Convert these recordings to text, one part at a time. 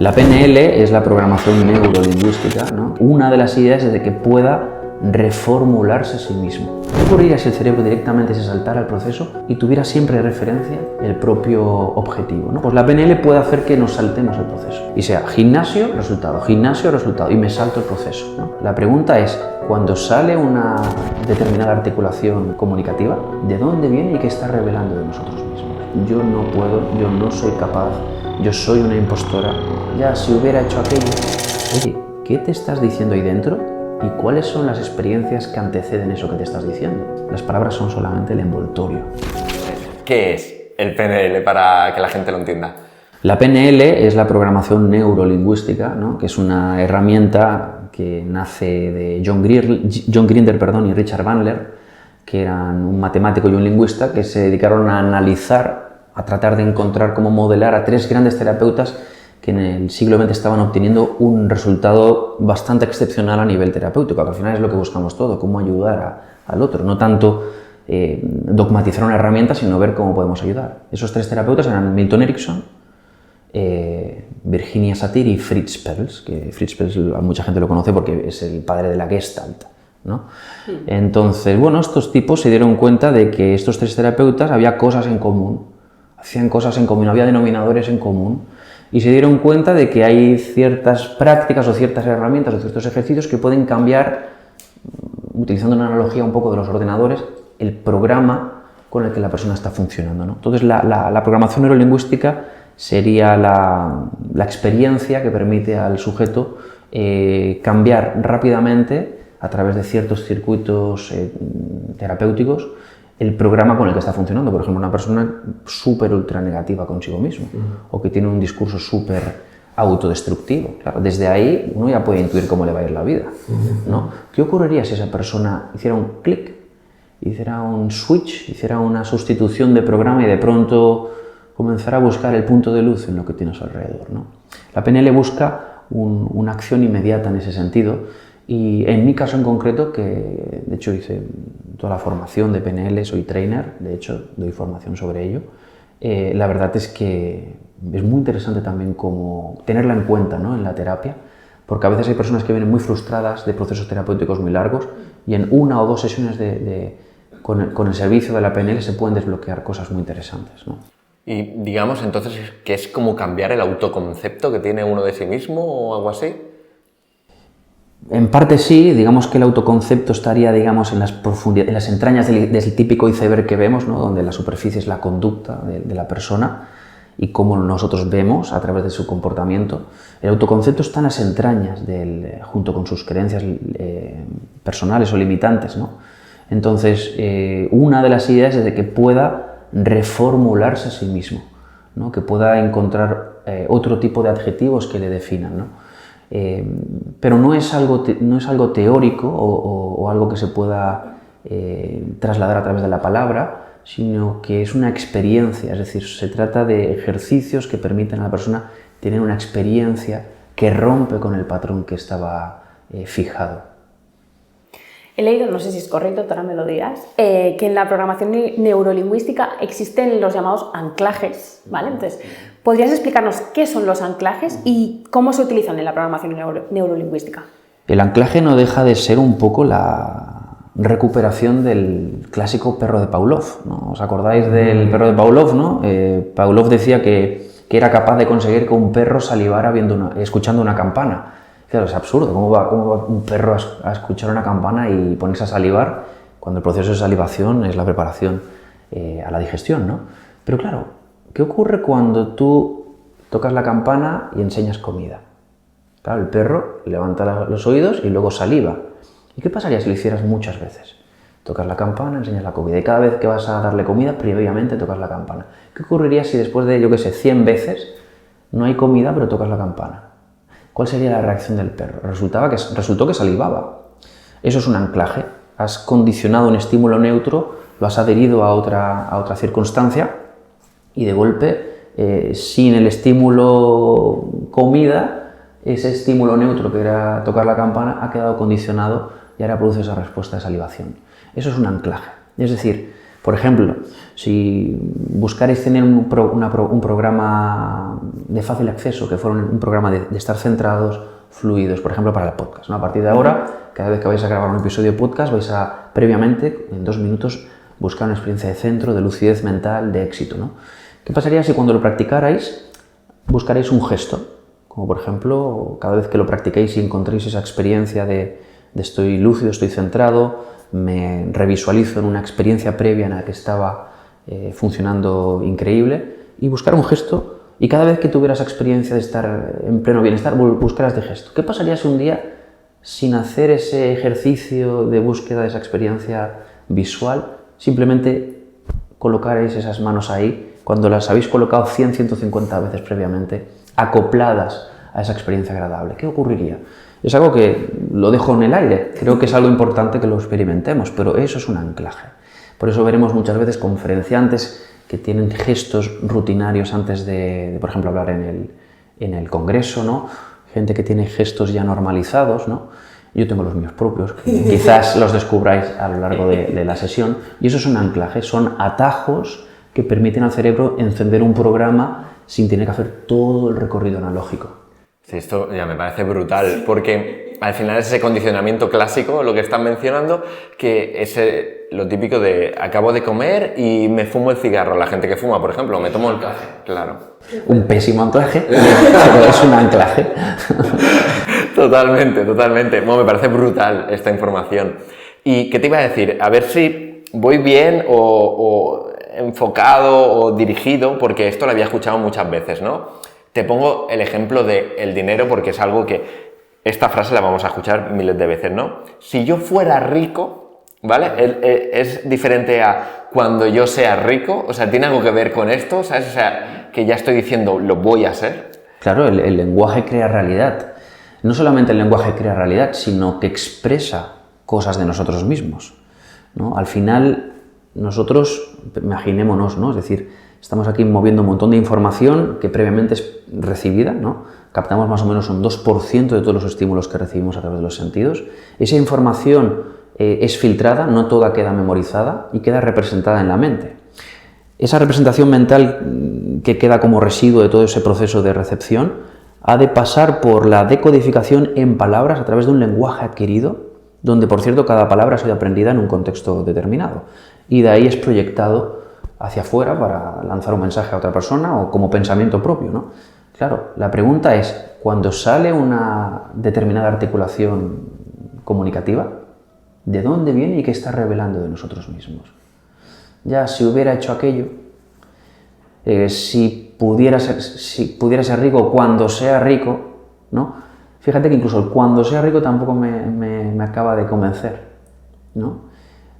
La PNL es la programación neurolingüística, ¿no? Una de las ideas es de que pueda reformularse a sí mismo. ¿Qué ocurriría si el cerebro directamente se saltara el proceso y tuviera siempre de referencia el propio objetivo, ¿no? Pues la PNL puede hacer que nos saltemos el proceso y sea gimnasio, resultado y me salto el proceso, ¿no? La pregunta es, cuando sale una determinada articulación comunicativa, ¿de dónde viene y qué está revelando de nosotros mismos? Yo no puedo, yo no soy capaz, yo soy una impostora. Ya, si hubiera hecho aquello. Oye, ¿qué te estás diciendo ahí dentro? ¿Y cuáles son las experiencias que anteceden eso que te estás diciendo? Las palabras son solamente el envoltorio. ¿Qué es el PNL para que la gente lo entienda? La PNL es la programación neurolingüística, ¿no? Que es una herramienta que nace de John Grinder y Richard Bandler, que eran un matemático y un lingüista que se dedicaron a analizar, a tratar de encontrar cómo modelar a tres grandes terapeutas que en el siglo XX estaban obteniendo un resultado bastante excepcional a nivel terapéutico, que al final es lo que buscamos todo, cómo ayudar al otro, no tanto dogmatizar una herramienta, sino ver cómo podemos ayudar. Esos tres terapeutas eran Milton Erickson, Virginia Satir y Fritz Perls, que Fritz Perls mucha gente lo conoce porque es el padre de la Gestalt, ¿no? Sí. Entonces, bueno, estos tipos se dieron cuenta de que estos tres terapeutas había cosas en común, hacían cosas en común, había denominadores en común, y se dieron cuenta de que hay ciertas prácticas o ciertas herramientas o ciertos ejercicios que pueden cambiar, utilizando una analogía un poco de los ordenadores, el programa con el que la persona está funcionando, ¿no? Entonces la programación neurolingüística sería la experiencia que permite al sujeto cambiar rápidamente a través de ciertos circuitos terapéuticos el programa con el que está funcionando. Por ejemplo, una persona súper ultra negativa consigo mismo o que tiene un discurso súper autodestructivo. Claro, desde ahí uno ya puede intuir cómo le va a ir la vida, ¿no? ¿Qué ocurriría si esa persona hiciera un clic, hiciera un switch, hiciera una sustitución de programa y de pronto comenzara a buscar el punto de luz en lo que tiene a su alrededor, ¿no? La PNL busca una acción inmediata en ese sentido. Y en mi caso en concreto, que de hecho hice toda la formación de PNL, soy trainer, de hecho doy formación sobre ello, la verdad es que es muy interesante también como tenerla en cuenta, ¿no? En la terapia, porque a veces hay personas que vienen muy frustradas de procesos terapéuticos muy largos y en una o dos sesiones con el servicio de la PNL se pueden desbloquear cosas muy interesantes, ¿no? Y digamos entonces que es como cambiar el autoconcepto que tiene uno de sí mismo o algo así. En parte sí, digamos que el autoconcepto estaría, digamos, en las profundidades, en las entrañas del típico iceberg que vemos, ¿no? Donde la superficie es la conducta de la persona y cómo nosotros vemos a través de su comportamiento. El autoconcepto está en las entrañas junto con sus creencias personales o limitantes, ¿no? Entonces, una de las ideas es de que pueda reformularse a sí mismo, ¿no? Que pueda encontrar otro tipo de adjetivos que le definan, ¿no? Pero no es algo teórico o algo que se pueda trasladar a través de la palabra, sino que es una experiencia, es decir, se trata de ejercicios que permiten a la persona tener una experiencia que rompe con el patrón que estaba fijado. He leído, no sé si es correcto, ahora me lo dirás, que en la programación neurolingüística existen los llamados anclajes, ¿vale? Entonces, ¿podrías explicarnos qué son los anclajes y cómo se utilizan en la programación neurolingüística? El anclaje no deja de ser un poco la recuperación del clásico perro de Pavlov, ¿no? ¿Os acordáis del perro de Pavlov, no? Pavlov decía que era capaz de conseguir que un perro salivara escuchando una campana. Claro, es absurdo. ¿Cómo va un perro a escuchar una campana y ponerse a salivar cuando el proceso de salivación es la preparación a la digestión, ¿no? Pero claro, ¿qué ocurre cuando tú tocas la campana y enseñas comida? Claro, el perro levanta los oídos y luego saliva. ¿Y qué pasaría si lo hicieras muchas veces? Tocas la campana, enseñas la comida y cada vez que vas a darle comida, previamente tocas la campana. ¿Qué ocurriría si después de, 100 veces no hay comida pero tocas la campana? ¿Cuál sería la reacción del perro? Resultó que salivaba. Eso es un anclaje. Has condicionado un estímulo neutro, lo has adherido a otra circunstancia y de golpe, sin el estímulo comida, ese estímulo neutro que era tocar la campana ha quedado condicionado y ahora produce esa respuesta de salivación. Eso es un anclaje. Es decir, Por ejemplo, si buscarais tener un programa de fácil acceso, que fuera un programa de estar centrados, fluidos, por ejemplo, para el podcast, ¿no? A partir de ahora, cada vez que vais a grabar un episodio de podcast, vais a, previamente, en 2 minutos, buscar una experiencia de centro, de lucidez mental, de éxito, ¿no? ¿Qué pasaría si cuando lo practicarais, buscaréis un gesto? Como por ejemplo, cada vez que lo practiquéis y encontréis esa experiencia de estoy lúcido, estoy centrado, me revisualizo en una experiencia previa en la que estaba funcionando increíble, y buscar un gesto, y cada vez que tuvieras experiencia de estar en pleno bienestar, buscaras de gesto. ¿Qué pasaría si un día, sin hacer ese ejercicio de búsqueda de esa experiencia visual, simplemente colocarais esas manos ahí, cuando las habéis colocado 100, 150 veces previamente, acopladas a esa experiencia agradable? ¿Qué ocurriría? Es algo que lo dejo en el aire, creo que es algo importante que lo experimentemos, pero eso es un anclaje. Por eso veremos muchas veces conferenciantes que tienen gestos rutinarios antes de por ejemplo, hablar en el congreso, ¿no? Gente que tiene gestos ya normalizados, ¿no? Yo tengo los míos propios, quizás los descubráis a lo largo de la sesión, y eso es un anclaje, son atajos que permiten al cerebro encender un programa sin tener que hacer todo el recorrido analógico. Sí, esto ya me parece brutal, porque al final es ese condicionamiento clásico, lo que están mencionando, que es lo típico de acabo de comer y me fumo el cigarro. La gente que fuma, por ejemplo, me tomo el café, claro. Un pésimo anclaje, pero es un anclaje. Totalmente, totalmente. Bueno, me parece brutal esta información. ¿Y qué te iba a decir? A ver si voy bien o enfocado o dirigido, porque esto lo había escuchado muchas veces, ¿no? Te pongo el ejemplo del dinero, porque es algo que esta frase la vamos a escuchar miles de veces, ¿no? Si yo fuera rico, ¿vale? Es diferente a cuando yo sea rico, o sea, ¿tiene algo que ver con esto? ¿Sabes? O sea, que ya estoy diciendo, lo voy a ser. Claro, el lenguaje crea realidad. No solamente el lenguaje crea realidad, sino que expresa cosas de nosotros mismos, ¿no? Al final, nosotros, imaginémonos, ¿no? Es decir, estamos aquí moviendo un montón de información que previamente es recibida, ¿no? Captamos más o menos un 2% de todos los estímulos que recibimos a través de los sentidos. Esa información es filtrada, no toda queda memorizada y queda representada en la mente. Esa representación mental que queda como residuo de todo ese proceso de recepción ha de pasar por la decodificación en palabras a través de un lenguaje adquirido, donde, por cierto, cada palabra ha sido aprendida en un contexto determinado, y de ahí es proyectado hacia afuera para lanzar un mensaje a otra persona o como pensamiento propio, ¿no? Claro, la pregunta es, cuando sale una determinada articulación comunicativa, ¿de dónde viene y qué está revelando de nosotros mismos? Ya, si hubiera hecho aquello, si pudiera ser rico cuando sea rico, ¿no? Fíjate que incluso el cuando sea rico tampoco me acaba de convencer, ¿no?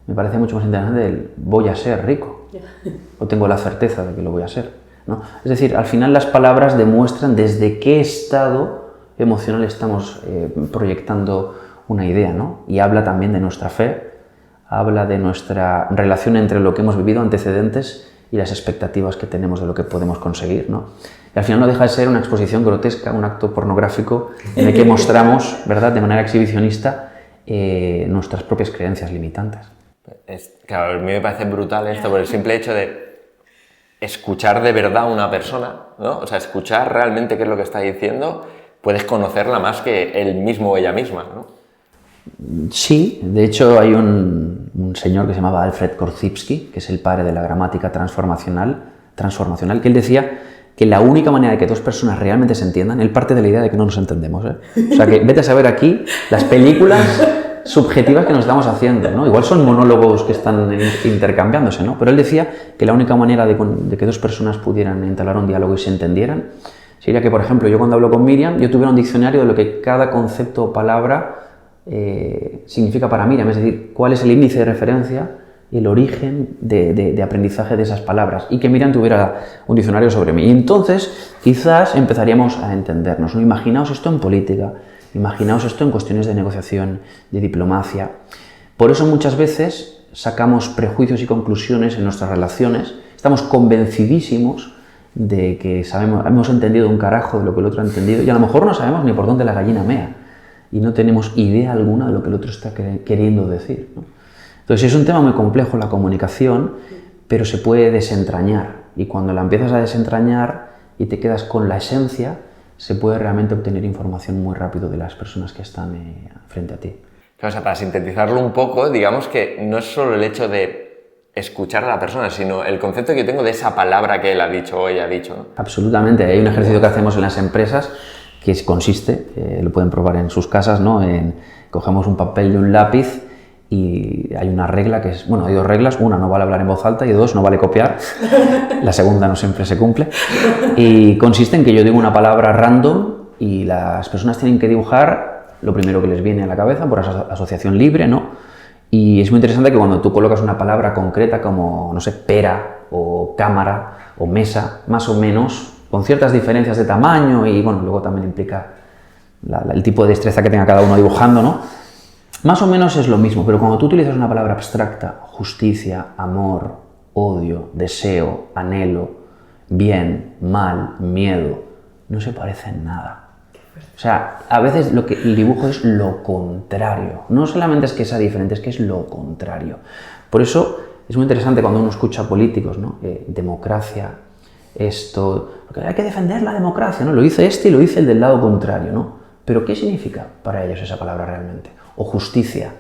Me parece mucho más interesante el voy a ser rico, o tengo la certeza de que lo voy a ser, ¿no? Es decir, al final las palabras demuestran desde qué estado emocional estamos proyectando una idea, ¿no? Y habla también de nuestra fe, habla de nuestra relación entre lo que hemos vivido, antecedentes, y las expectativas que tenemos de lo que podemos conseguir, ¿no? Y al final no deja de ser una exposición grotesca, un acto pornográfico en el que mostramos, ¿verdad?, de manera exhibicionista, nuestras propias creencias limitantes. Claro, a mí me parece brutal esto, por el simple hecho de escuchar de verdad a una persona, ¿no? O sea, escuchar realmente qué es lo que está diciendo, puedes conocerla más que él mismo o ella misma, ¿no? Sí, de hecho hay un señor que se llamaba Alfred Korzybski, que es el padre de la gramática transformacional, que él decía que la única manera de que dos personas realmente se entiendan, él parte de la idea de que no nos entendemos, ¿eh? O sea, que vete a saber aquí las películas subjetivas que nos estamos haciendo, ¿no? Igual son monólogos que están intercambiándose, ¿no? Pero él decía que la única manera de que dos personas pudieran entablar un diálogo y se entendieran sería que, por ejemplo, yo cuando hablo con Miriam, yo tuviera un diccionario de lo que cada concepto o palabra significa para Miriam, es decir, cuál es el índice de referencia, el origen de aprendizaje de esas palabras, y que Miriam tuviera un diccionario sobre mí. Y entonces quizás empezaríamos a entendernos, ¿no? Imaginaos esto en política, imaginaos esto en cuestiones de negociación, de diplomacia. Por eso muchas veces sacamos prejuicios y conclusiones en nuestras relaciones, estamos convencidísimos de que hemos entendido un carajo de lo que el otro ha entendido, y a lo mejor no sabemos ni por dónde la gallina mea, y no tenemos idea alguna de lo que el otro está queriendo decir, ¿no? Entonces es un tema muy complejo la comunicación, pero se puede desentrañar. Y cuando la empiezas a desentrañar y te quedas con la esencia, se puede realmente obtener información muy rápido de las personas que están frente a ti. O sea, para sintetizarlo un poco, digamos que no es solo el hecho de escuchar a la persona, sino el concepto que yo tengo de esa palabra que él ha dicho o ella ha dicho, ¿no? Absolutamente. Hay un ejercicio que hacemos en las empresas que consiste, lo pueden probar en sus casas, ¿no? Cogemos un papel y un lápiz y hay una regla que es, bueno, hay dos reglas, una no vale hablar en voz alta y dos no vale copiar, la segunda no siempre se cumple, y consiste en que yo digo una palabra random y las personas tienen que dibujar lo primero que les viene a la cabeza por asociación libre, ¿no? Y es muy interesante que cuando tú colocas una palabra concreta como, no sé, pera o cámara o mesa, más o menos, con ciertas diferencias de tamaño y, bueno, luego también implica el tipo de destreza que tenga cada uno dibujando, ¿no? Más o menos es lo mismo, pero cuando tú utilizas una palabra abstracta, justicia, amor, odio, deseo, anhelo, bien, mal, miedo, no se parecen en nada. O sea, a veces lo que el dibujo es lo contrario. No solamente es que sea diferente, es que es lo contrario. Por eso es muy interesante cuando uno escucha a políticos, ¿no? Democracia, esto... Porque hay que defender la democracia, ¿no? Lo dice este y lo dice el del lado contrario, ¿no? Pero ¿qué significa para ellos esa palabra realmente? O justicia,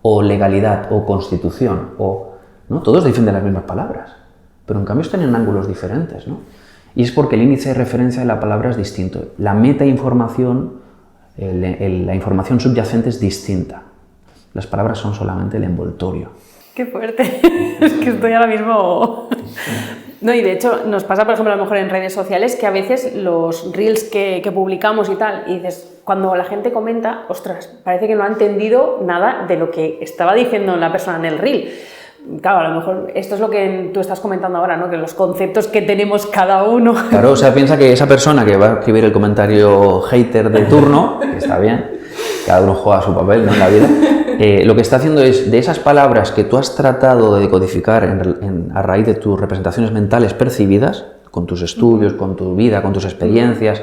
o legalidad, o constitución, o... ¿no? Todos defienden las mismas palabras, pero en cambio están en ángulos diferentes, ¿no? Y es porque el índice de referencia de la palabra es distinto. La metainformación, la información subyacente es distinta. Las palabras son solamente el envoltorio. ¡Qué fuerte! Es que estoy ahora mismo... No, y de hecho nos pasa, por ejemplo, a lo mejor en redes sociales que a veces los reels que publicamos y tal, y dices, cuando la gente comenta, ostras, parece que no ha entendido nada de lo que estaba diciendo la persona en el reel. Claro, a lo mejor esto es lo que tú estás comentando ahora, ¿no? Que los conceptos que tenemos cada uno... Claro, o sea, piensa que esa persona que va a escribir el comentario hater de turno, que está bien, cada uno juega su papel, ¿no? En la vida, lo que está haciendo es, de esas palabras que tú has tratado de decodificar a raíz de tus representaciones mentales percibidas, con tus estudios, con tu vida, con tus experiencias,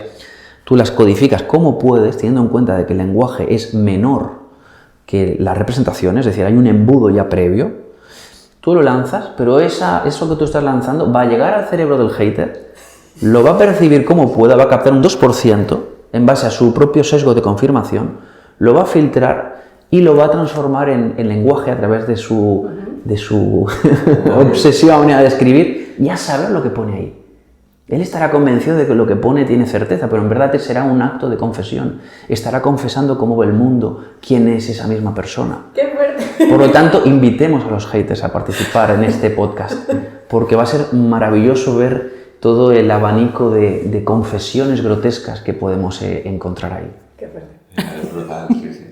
tú las codificas como puedes, teniendo en cuenta de que el lenguaje es menor que las representaciones, es decir, hay un embudo ya previo. Tú lo lanzas, pero eso que tú estás lanzando va a llegar al cerebro del hater, lo va a percibir como pueda, va a captar un 2% en base a su propio sesgo de confirmación, lo va a filtrar y lo va a transformar en lenguaje a través de su obsesiva manera de escribir. Ya sabe lo que pone ahí. Él estará convencido de que lo que pone tiene certeza, pero en verdad será un acto de confesión. Estará confesando cómo ve el mundo, quién es esa misma persona. ¡Qué fuerte! Por lo tanto, invitemos a los haters a participar en este podcast, porque va a ser maravilloso ver todo el abanico de confesiones grotescas que podemos encontrar ahí. ¡Qué fuerte! Es brutal, sí, sí.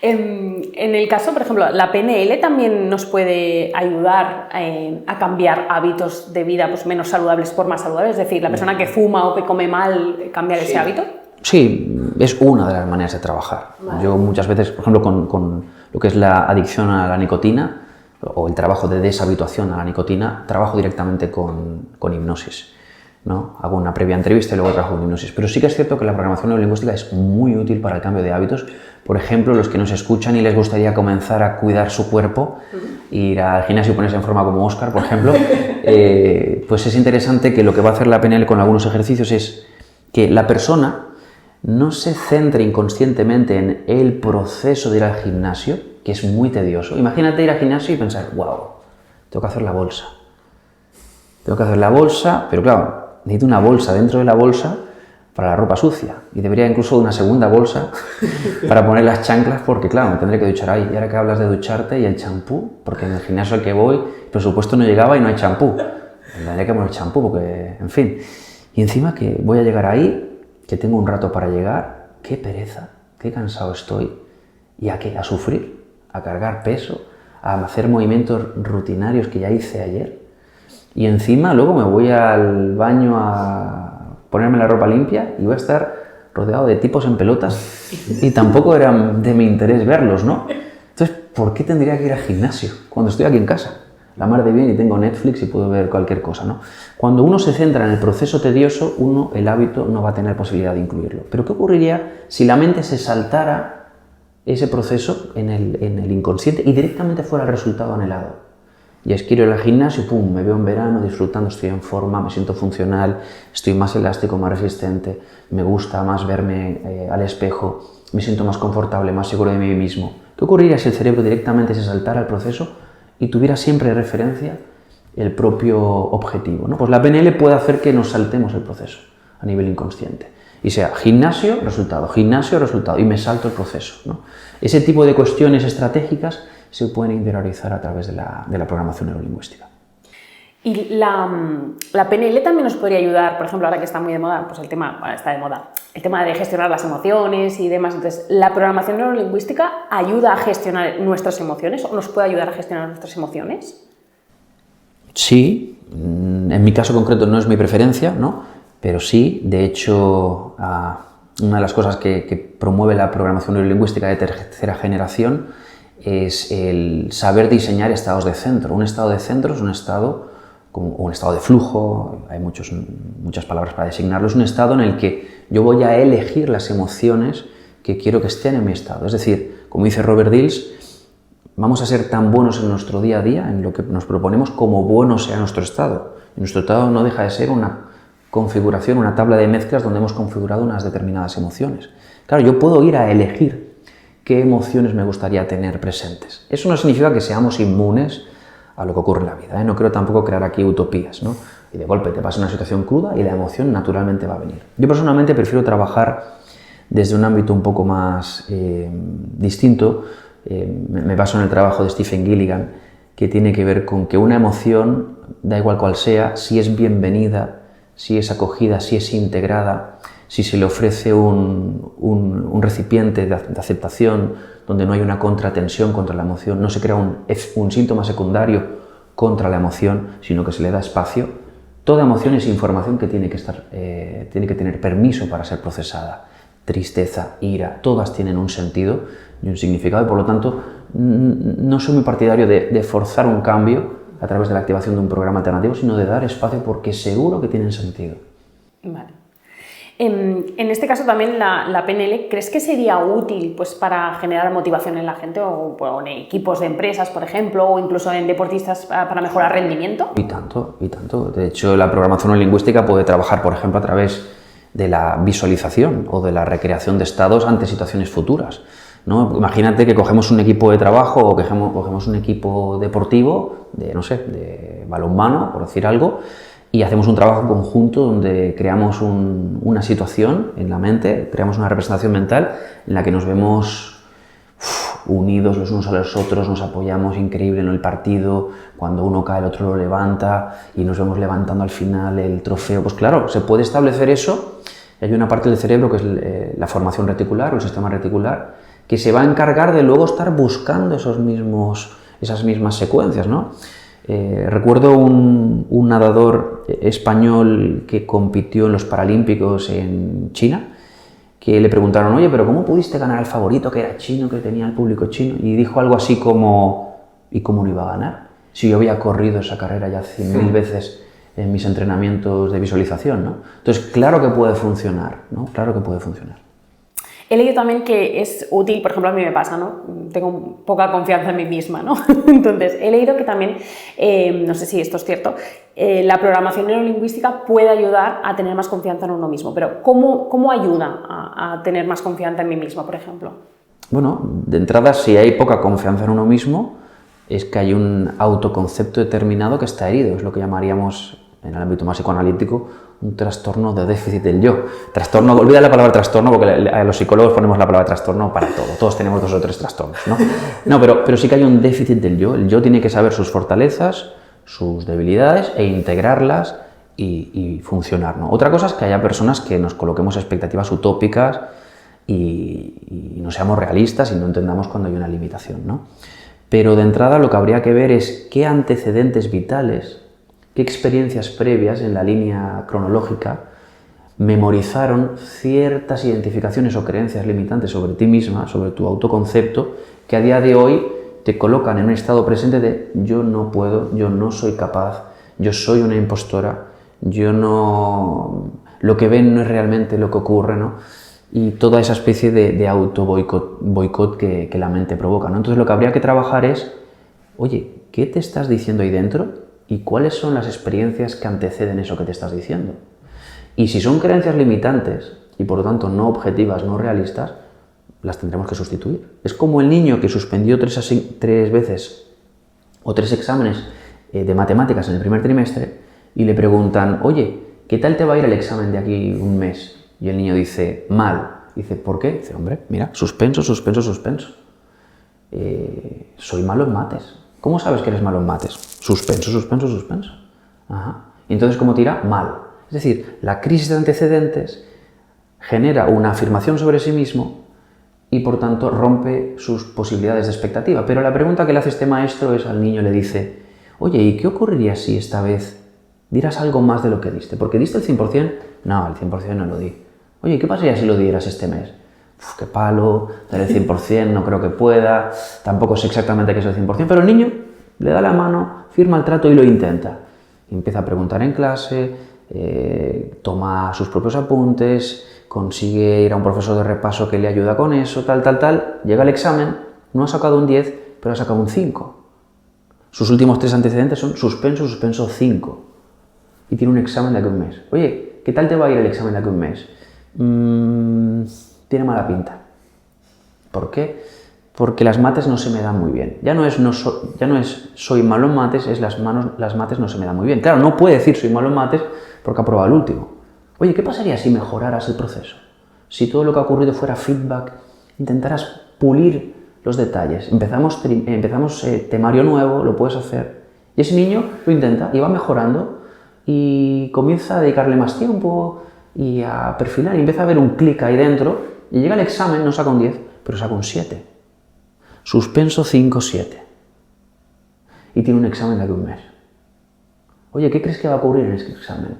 En el caso, por ejemplo, la PNL también nos puede ayudar a cambiar hábitos de vida pues, menos saludables por más saludables. Es decir, la persona que fuma o que come mal, cambiar ese hábito. Sí, es una de las maneras de trabajar. Vale. Yo muchas veces, por ejemplo, con lo que es la adicción a la nicotina o el trabajo de deshabituación a la nicotina, trabajo directamente con hipnosis, ¿no? Hago una previa entrevista y luego trabajo con hipnosis. Pero sí que es cierto que la programación neurolingüística es muy útil para el cambio de hábitos. Por ejemplo, los que nos escuchan y les gustaría comenzar a cuidar su cuerpo, ir al gimnasio y ponerse en forma como Óscar, por ejemplo, pues es interesante que lo que va a hacer la PNL con algunos ejercicios es que la persona no se centre inconscientemente en el proceso de ir al gimnasio, que es muy tedioso. Imagínate ir al gimnasio y pensar, wow, tengo que hacer la bolsa. Tengo que hacer la bolsa, pero claro, necesito una bolsa dentro de la bolsa para la ropa sucia. Y debería incluso una segunda bolsa para poner las chanclas, porque claro, me tendré que duchar ahí. Y ahora que hablas de ducharte y el champú, porque en el gimnasio al que voy, el presupuesto no llegaba y no hay champú. Tendría que poner champú, porque, en fin. Y encima que voy a llegar ahí, que tengo un rato para llegar, qué pereza, qué cansado estoy. ¿Y a qué? A sufrir, a cargar peso, a hacer movimientos rutinarios que ya hice ayer. Y encima luego me voy al baño a ponerme la ropa limpia y voy a estar rodeado de tipos en pelotas y tampoco era de mi interés verlos, ¿no? Entonces, ¿por qué tendría que ir al gimnasio cuando estoy aquí en casa? La mar de bien y tengo Netflix y puedo ver cualquier cosa, ¿no? Cuando uno se centra en el proceso tedioso, el hábito no va a tener posibilidad de incluirlo. Pero ¿qué ocurriría si la mente se saltara ese proceso en el inconsciente y directamente fuera el resultado anhelado? Y es que quiero ir al gimnasio, pum, me veo en verano disfrutando, estoy en forma, me siento funcional, estoy más elástico, más resistente, me gusta más verme al espejo, me siento más confortable, más seguro de mí mismo. ¿Qué ocurriría si el cerebro directamente se saltara al proceso y tuviera siempre de referencia el propio objetivo, ¿no? Pues la PNL puede hacer que nos saltemos el proceso a nivel inconsciente. Y sea gimnasio, resultado, y me salto el proceso, ¿no? Ese tipo de cuestiones estratégicas se pueden interiorizar a través de la programación neurolingüística. Y la PNL también nos podría ayudar, por ejemplo, ahora que está muy de moda, pues el tema de gestionar las emociones y demás. Entonces, ¿la programación neurolingüística ayuda a gestionar nuestras emociones o nos puede ayudar a gestionar nuestras emociones? Sí, en mi caso concreto no es mi preferencia, ¿no? Pero sí, de hecho, una de las cosas que promueve la programación neurolingüística de tercera generación es el saber diseñar estados de centro. Un estado de centro es un estado de flujo, hay muchas palabras para designarlo, es un estado en el que yo voy a elegir las emociones que quiero que estén en mi estado. Es decir, como dice Robert Dills, vamos a ser tan buenos en nuestro día a día, en lo que nos proponemos, como bueno sea nuestro estado. Y nuestro estado no deja de ser una configuración, una tabla de mezclas donde hemos configurado unas determinadas emociones. Claro, yo puedo ir a elegir qué emociones me gustaría tener presentes. Eso no significa que seamos inmunes a lo que ocurre en la vida, ¿eh? No quiero tampoco crear aquí utopías, ¿no? Y de golpe te pasa una situación cruda y la emoción naturalmente va a venir. Yo personalmente prefiero trabajar desde un ámbito un poco más distinto. Me baso en el trabajo de Stephen Gilligan, que tiene que ver con que una emoción, da igual cual sea, si es bienvenida, si es acogida, si es integrada, si se le ofrece un recipiente de aceptación donde no hay una contratensión contra la emoción, no se crea un síntoma secundario contra la emoción, sino que se le da espacio. Toda emoción es información que tiene que tener permiso para ser procesada. Tristeza, ira, todas tienen un sentido y un significado, y por lo tanto no soy muy partidario de forzar un cambio a través de la activación de un programa alternativo, sino de dar espacio porque seguro que tienen sentido. Vale. En este caso también la PNL, ¿crees que sería útil pues, para generar motivación en la gente o en equipos de empresas, por ejemplo, o incluso en deportistas para mejorar rendimiento? Y tanto, y tanto. De hecho, la programación neurolingüística puede trabajar, por ejemplo, a través de la visualización o de la recreación de estados ante situaciones futuras, ¿no? Imagínate que cogemos un equipo de trabajo o cogemos un equipo deportivo, de balonmano, por decir algo, y hacemos un trabajo conjunto donde creamos una situación en la mente, creamos una representación mental en la que nos vemos unidos los unos a los otros, nos apoyamos increíble en el partido, cuando uno cae el otro lo levanta y nos vemos levantando al final el trofeo. Pues claro, se puede establecer eso, y hay una parte del cerebro que es la formación reticular o el sistema reticular, que se va a encargar de luego estar buscando esas mismas secuencias, ¿no? Recuerdo un nadador español que compitió en los Paralímpicos en China, que le preguntaron, oye, pero ¿cómo pudiste ganar al favorito que era chino, que tenía el público chino? Y dijo algo así como, ¿y cómo no iba a ganar? Si yo había corrido esa carrera ya 100.000 veces en mis entrenamientos de visualización, ¿no? Entonces, claro que puede funcionar, ¿no? Claro que puede funcionar. He leído también que es útil, por ejemplo, a mí me pasa, ¿no? Tengo poca confianza en mí misma, ¿no? Entonces, he leído que también, no sé si esto es cierto, la programación neurolingüística puede ayudar a tener más confianza en uno mismo, pero ¿cómo ayuda a tener más confianza en mí misma, por ejemplo? Bueno, de entrada, si hay poca confianza en uno mismo, es que hay un autoconcepto determinado que está herido, es lo que llamaríamos en el ámbito más psicoanalítico un trastorno de déficit del yo. Trastorno, olvida la palabra trastorno porque a los psicólogos ponemos la palabra trastorno para todo. Todos tenemos 2 o 3 trastornos, ¿no? No, pero sí que hay un déficit del yo. El yo tiene que saber sus fortalezas, sus debilidades e integrarlas y funcionar, ¿no? Otra cosa es que haya personas que nos coloquemos expectativas utópicas y no seamos realistas y no entendamos cuando hay una limitación, ¿no? Pero de entrada lo que habría que ver es qué antecedentes vitales, qué experiencias previas en la línea cronológica memorizaron ciertas identificaciones o creencias limitantes sobre ti misma, sobre tu autoconcepto, que a día de hoy te colocan en un estado presente de yo no puedo, yo no soy capaz, yo soy una impostora, lo que ven no es realmente lo que ocurre, ¿no? Y toda esa especie de auto boicot que la mente provoca, ¿no? Entonces lo que habría que trabajar es, oye, ¿qué te estás diciendo ahí dentro? ¿Y cuáles son las experiencias que anteceden eso que te estás diciendo? Y si son creencias limitantes y por lo tanto no objetivas, no realistas, las tendremos que sustituir. Es como el niño que suspendió 3 veces o 3 exámenes de matemáticas en el primer trimestre y le preguntan, oye, ¿qué tal te va a ir el examen de aquí un mes? Y el niño dice, mal. Dice, ¿por qué? Dice, hombre, mira, suspenso. Soy malo en mates. ¿Cómo sabes que eres malo en mates? Suspenso. Ajá. Y entonces, ¿cómo tira? Mal. Es decir, la crisis de antecedentes genera una afirmación sobre sí mismo y, por tanto, rompe sus posibilidades de expectativa. Pero la pregunta que le hace este maestro es al niño, le dice, oye, ¿y qué ocurriría si esta vez dieras algo más de lo que diste? ¿Porque diste el 100%? No, el 100% no lo di. Oye, ¿qué pasaría si lo dieras este mes? Uf, qué palo, dar el 100%, no creo que pueda, tampoco sé exactamente qué es el 100%, pero el niño le da la mano, firma el trato y lo intenta. Y empieza a preguntar en clase, toma sus propios apuntes, consigue ir a un profesor de repaso que le ayuda con eso, tal. Llega el examen, no ha sacado un 10, pero ha sacado un 5. Sus últimos 3 antecedentes son suspenso, 5. Y tiene un examen de aquí a un mes. Oye, ¿qué tal te va a ir el examen de aquí a un mes? Tiene mala pinta. ¿Por qué? Porque las mates no se me dan muy bien. Ya no es soy malo en mates, es las mates no se me dan muy bien. Claro, no puede decir soy malo en mates porque ha aprobado el último. Oye, ¿qué pasaría si mejoraras el proceso? Si todo lo que ha ocurrido fuera feedback, intentaras pulir los detalles. Empezamos temario nuevo, lo puedes hacer. Y ese niño lo intenta y va mejorando y comienza a dedicarle más tiempo y a perfilar y empieza a ver un clic ahí dentro y llega el examen, no saca un 10, pero saca un 7. Suspenso 5, 7. Y tiene un examen de aquí a un mes. Oye, ¿qué crees que va a ocurrir en este examen?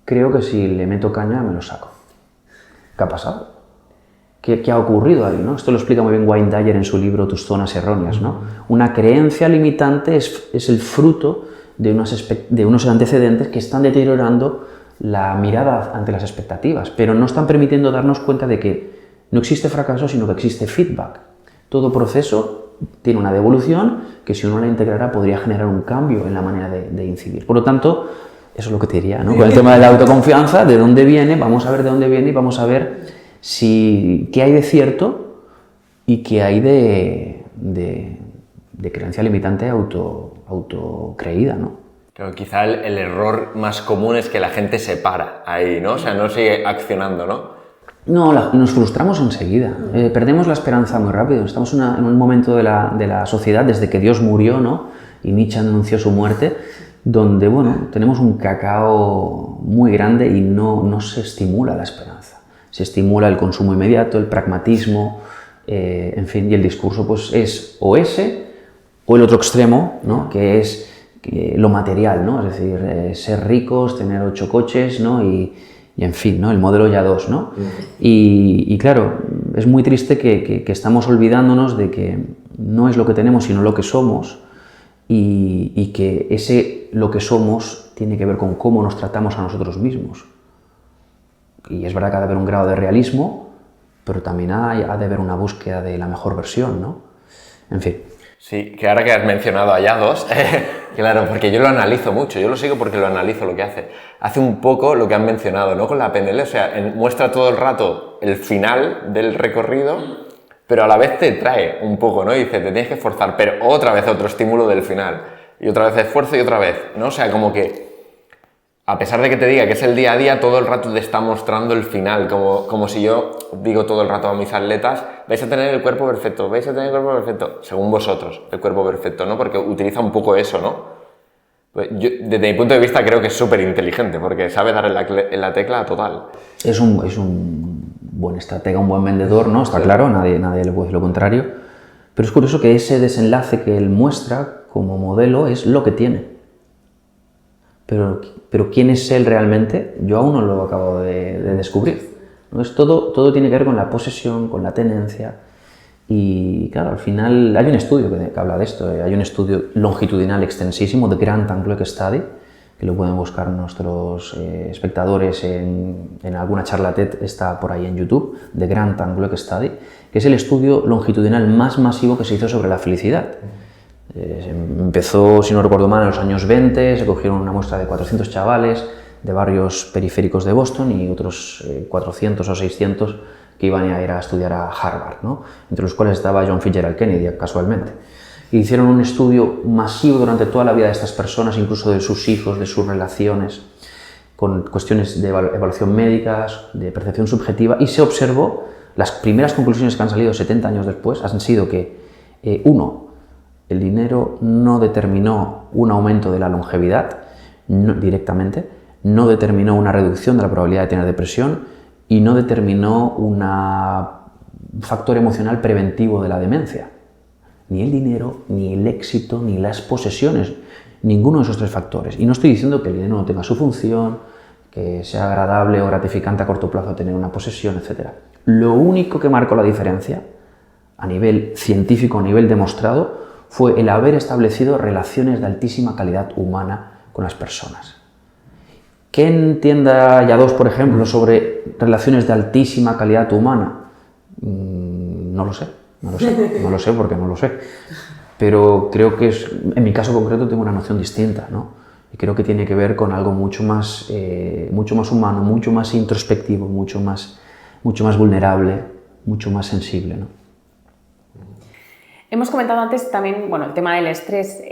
Creo que si le meto caña me lo saco. ¿Qué ha pasado? ¿Qué ha ocurrido ahí, ¿no? Esto lo explica muy bien Wayne Dyer en su libro Tus zonas erróneas, ¿no? Una creencia limitante es el fruto de unos antecedentes que están deteriorando la mirada ante las expectativas, pero no están permitiendo darnos cuenta de que no existe fracaso, sino que existe feedback. Todo proceso tiene una devolución que si uno la integrara podría generar un cambio en la manera de incidir. Por lo tanto, eso es lo que te diría, ¿no? Con el tema de la autoconfianza, ¿de dónde viene? Vamos a ver de dónde viene y vamos a ver qué hay de cierto y qué hay de creencia limitante autocreída, ¿no? Claro, quizá el error más común es que la gente se para ahí, ¿no? O sea, no sigue accionando, ¿no? No, nos frustramos enseguida, perdemos la esperanza muy rápido. Estamos en un momento de la sociedad, desde que Dios murió, ¿no? Y Nietzsche anunció su muerte, donde, bueno, tenemos un cacao muy grande y no se estimula la esperanza. Se estimula el consumo inmediato, el pragmatismo, en fin, y el discurso pues es o ese o el otro extremo, ¿no? Que es lo material, ¿no? Es decir, ser ricos, tener 8 coches, ¿no? Y en fin, ¿no? El modelo ya 2, ¿no? Y claro, es muy triste que estamos olvidándonos de que no es lo que tenemos, sino lo que somos, y que lo que somos tiene que ver con cómo nos tratamos a nosotros mismos. Y es verdad que ha de haber un grado de realismo, pero también ha de haber una búsqueda de la mejor versión, ¿no? En fin. Sí, que ahora que has mencionado a Yados, claro, porque yo lo analizo mucho, yo lo sigo porque lo analizo lo que hace. Hace un poco lo que han mencionado, ¿no? Con la PNL, o sea, muestra todo el rato el final del recorrido, pero a la vez te trae un poco, ¿no? Y dice, te tienes que esforzar, pero otra vez otro estímulo del final, y otra vez esfuerzo y otra vez, ¿no? O sea, como que a pesar de que te diga que es el día a día, todo el rato te está mostrando el final, como si yo digo todo el rato a mis atletas, vais a tener el cuerpo perfecto, vais a tener el cuerpo perfecto, según vosotros, el cuerpo perfecto, ¿no? Porque utiliza un poco eso, ¿no? Pues yo, desde mi punto de vista, creo que es súper inteligente, porque sabe dar en la tecla total. Es un buen estratega, un buen vendedor, ¿no? Está claro, nadie le puede decir lo contrario, pero es curioso que ese desenlace que él muestra como modelo es lo que tiene. Pero ¿quién es él realmente? Yo aún no lo acabo de descubrir. ¿No? Todo tiene que ver con la posesión, con la tenencia. Y claro, al final hay un estudio que habla de esto. Hay un estudio longitudinal extensísimo, The Grand Angle Study, que lo pueden buscar nuestros espectadores en alguna charla TED, está por ahí en YouTube, The Grant and Glueck Study, que es el estudio longitudinal más masivo que se hizo sobre la felicidad. Empezó, si no recuerdo mal, en los años 20, se cogieron una muestra de 400 chavales de barrios periféricos de Boston y otros 400 o 600 que iban a ir a estudiar a Harvard, ¿no? Entre los cuales estaba John Fitzgerald Kennedy, casualmente. E hicieron un estudio masivo durante toda la vida de estas personas, incluso de sus hijos, de sus relaciones, con cuestiones de evaluación médicas, de percepción subjetiva, y se observó, las primeras conclusiones que han salido 70 años después han sido que, uno, el dinero no determinó un aumento de la longevidad directamente, no determinó una reducción de la probabilidad de tener depresión y no determinó un factor emocional preventivo de la demencia. Ni el dinero, ni el éxito, ni las posesiones, ninguno de esos tres factores. Y no estoy diciendo que el dinero no tenga su función, que sea agradable o gratificante a corto plazo tener una posesión, etc. Lo único que marcó la diferencia, a nivel científico, a nivel demostrado, fue el haber establecido relaciones de altísima calidad humana con las personas. ¿Qué entienda Yadós, por ejemplo, sobre relaciones de altísima calidad humana? No lo sé. No lo sé porque no lo sé, pero creo que en mi caso concreto tengo una noción distinta, ¿no? Y creo que tiene que ver con algo mucho más humano, mucho más introspectivo, mucho más vulnerable, mucho más sensible, ¿no? Hemos comentado antes también, bueno, el tema del estrés.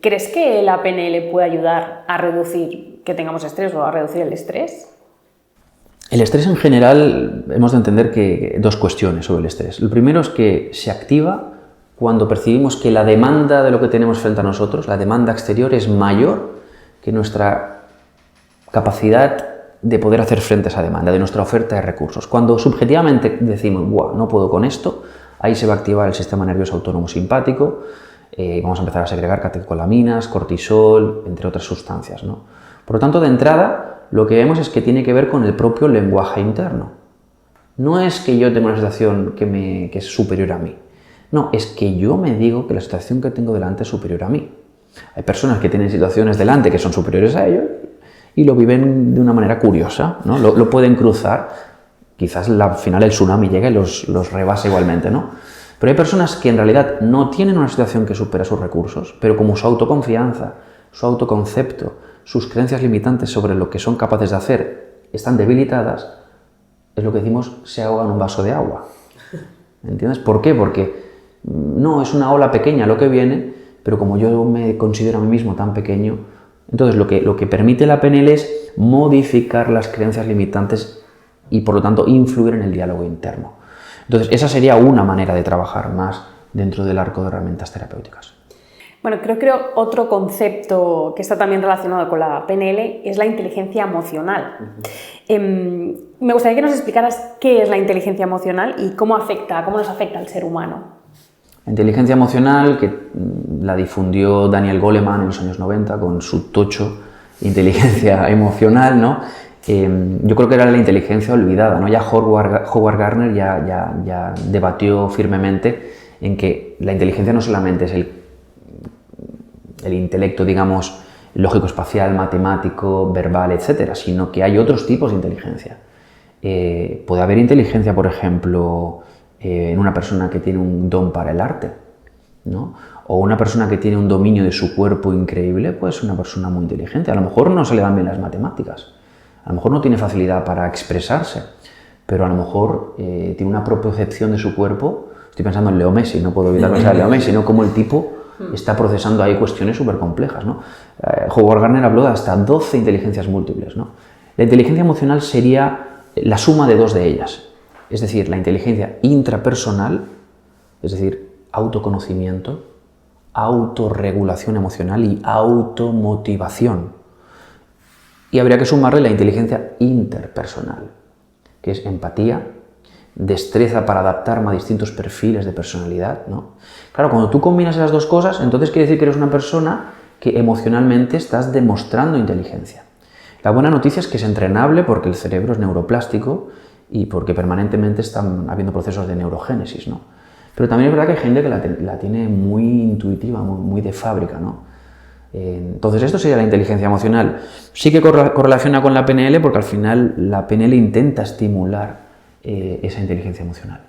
¿Crees que la PNL puede ayudar a reducir que tengamos estrés o a reducir el estrés? El estrés en general, hemos de entender que dos cuestiones sobre el estrés. Lo primero es que se activa cuando percibimos que la demanda de lo que tenemos frente a nosotros, la demanda exterior, es mayor que nuestra capacidad de poder hacer frente a esa demanda, de nuestra oferta de recursos. Cuando subjetivamente decimos, ¡buah, no puedo con esto!, ahí se va a activar el sistema nervioso autónomo simpático, vamos a empezar a segregar catecolaminas, cortisol, entre otras sustancias, ¿no? Por lo tanto, de entrada, lo que vemos es que tiene que ver con el propio lenguaje interno. No es que yo tenga una situación que es superior a mí. No, es que yo me digo que la situación que tengo delante es superior a mí. Hay personas que tienen situaciones delante que son superiores a ellos y lo viven de una manera curiosa, ¿no? Lo pueden cruzar. Quizás al final el tsunami llega y los rebasa igualmente, ¿no? Pero hay personas que en realidad no tienen una situación que supera sus recursos, pero como su autoconfianza, su autoconcepto, sus creencias limitantes sobre lo que son capaces de hacer están debilitadas, es lo que decimos, se ahoga en un vaso de agua. ¿Entiendes? ¿Por qué? Porque no, es una ola pequeña lo que viene, pero como yo me considero a mí mismo tan pequeño, entonces lo que permite la PNL es modificar las creencias limitantes y por lo tanto influir en el diálogo interno. Entonces esa sería una manera de trabajar más dentro del arco de herramientas terapéuticas. Bueno, creo que otro concepto que está también relacionado con la PNL es la inteligencia emocional. Me gustaría que nos explicaras qué es la inteligencia emocional y cómo nos afecta al ser humano. La inteligencia emocional, que la difundió Daniel Goleman en los años 90 con su tocho inteligencia emocional, ¿no? Yo creo que era la inteligencia olvidada, ¿no? Ya Howard Gardner ya debatió firmemente en que la inteligencia no solamente es el intelecto, digamos, lógico-espacial, matemático, verbal, etcétera, sino que hay otros tipos de inteligencia. Puede haber inteligencia, por ejemplo, en una persona que tiene un don para el arte, ¿no? O una persona que tiene un dominio de su cuerpo increíble, pues es una persona muy inteligente. A lo mejor no se le dan bien las matemáticas, a lo mejor no tiene facilidad para expresarse, pero a lo mejor tiene una propiocepción de su cuerpo. Estoy pensando en Leo Messi, no puedo evitar pensar en Leo Messi, ¿no? Como el tipo está procesando ahí cuestiones súper complejas, ¿no? Howard Gardner habló de hasta 12 inteligencias múltiples, ¿no? La inteligencia emocional sería la suma de dos de ellas, es decir, la inteligencia intrapersonal, es decir, autoconocimiento, autorregulación emocional y automotivación. Y habría que sumarle la inteligencia interpersonal, que es empatía, destreza para adaptarme a distintos perfiles de personalidad, ¿no? Claro, cuando tú combinas esas dos cosas, entonces quiere decir que eres una persona que emocionalmente estás demostrando inteligencia. La buena noticia es que es entrenable porque el cerebro es neuroplástico y porque permanentemente están habiendo procesos de neurogénesis, ¿no? Pero también es verdad que hay gente que la tiene muy intuitiva, muy de fábrica, ¿no? Entonces, esto sería la inteligencia emocional. Sí que correlaciona con la PNL porque al final la PNL intenta estimular esa inteligencia emocional.